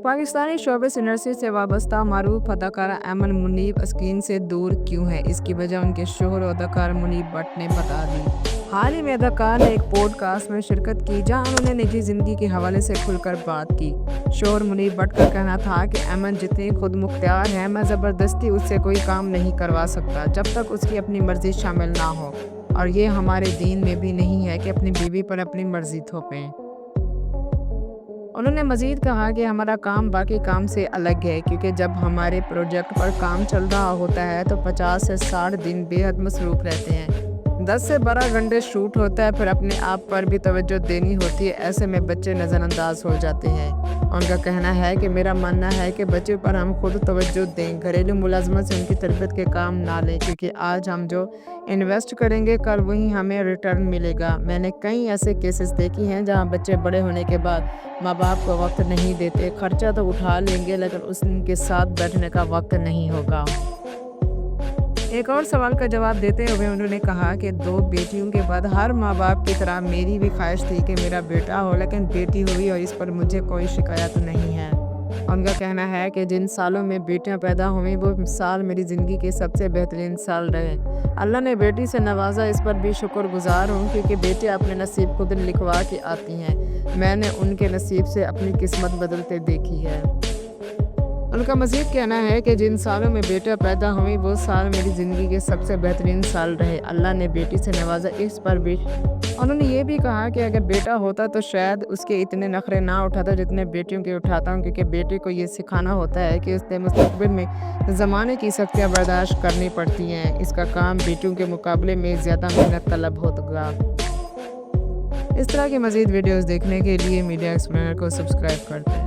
Pakistani showbiz industry से वाबस्ता मारूफ अदाकारा ऐमन मुनीब स्क्रीन से दूर क्यों है, इसकी वजह उनके शोहर और अदाकार मुनीब भट्ट ने बता दी। हाल ही में अदाकार ने एक पॉडकास्ट में शिरकत की जहां उन्होंने निजी जिंदगी के हवाले से खुलकर बात की। शोहर मुनीब भट्ट का कहना था कि ऐमन जितनी खुद मुख्तियार है, मैं ज़बरदस्ती उससे कोई काम नहीं करवा सकता जब तक उसकी अपनी मर्जी शामिल ना हो, और ये हमारे दीन में भी नहीं है कि अपनी बीवी पर अपनी मर्जी थोपें। उन्होंने मज़ीद कहा कि हमारा काम बाकी काम से अलग है, क्योंकि जब हमारे प्रोजेक्ट पर काम चल रहा होता है तो 50 से 60 दिन बेहद मसरूफ़ रहते हैं। 10 से 12 घंटे शूट होता है, फिर अपने आप पर भी तवज्जो देनी होती है। ऐसे में बच्चे नज़रअंदाज हो जाते हैं। उनका कहना है कि मेरा मानना है कि बच्चों पर हम खुद तवज्जो दें, घरेलू मुलाजमत से उनकी तरबियत के काम ना लें, क्योंकि आज हम जो इन्वेस्ट करेंगे कल वही हमें रिटर्न मिलेगा। मैंने कई ऐसे केसेस देखी हैं जहां बच्चे बड़े होने के बाद माँ बाप को वक्त नहीं देते। खर्चा तो उठा लेंगे लेकिन उनके साथ बैठने का वक्त नहीं होगा। एक और सवाल का जवाब देते हुए उन्होंने कहा कि 2 बेटियों के बाद हर माँ बाप की तरह मेरी भी ख्वाहिश थी कि मेरा बेटा हो, लेकिन बेटी हुई और इस पर मुझे कोई शिकायत नहीं है। उनका कहना है कि जिन सालों में बेटियां पैदा हुई वो साल मेरी ज़िंदगी के सबसे बेहतरीन साल रहे। अल्लाह ने बेटी से नवाजा, इस पर भी शुक्रगुजार हूँ, क्योंकि बेटियां अपने नसीब खुद लिखवा के आती हैं। मैंने उनके नसीब से अपनी किस्मत बदलते देखी है। उनका मज़ीद कहना है कि जिन सालों में बेटा पैदा हुई वो साल मेरी ज़िंदगी के सबसे बेहतरीन साल रहे। अल्लाह ने बेटी से नवाजा, इस पर भी उन्होंने ये भी कहा कि अगर बेटा होता तो शायद उसके इतने नखरे ना उठाता जितने बेटियों के उठाता हूँ, क्योंकि बेटे को ये सिखाना होता है कि उसने मुस्तक़बिल में ज़माने की सख्तियाँ बर्दाश्त करनी पड़ती हैं। इसका काम बेटियों के मुकाबले में ज़्यादा मेहनत तलब होगा। इस तरह की मज़ीद वीडियोज़ देखने के लिए मीडिया एक्सप्लेनर को सब्सक्राइब करते हैं।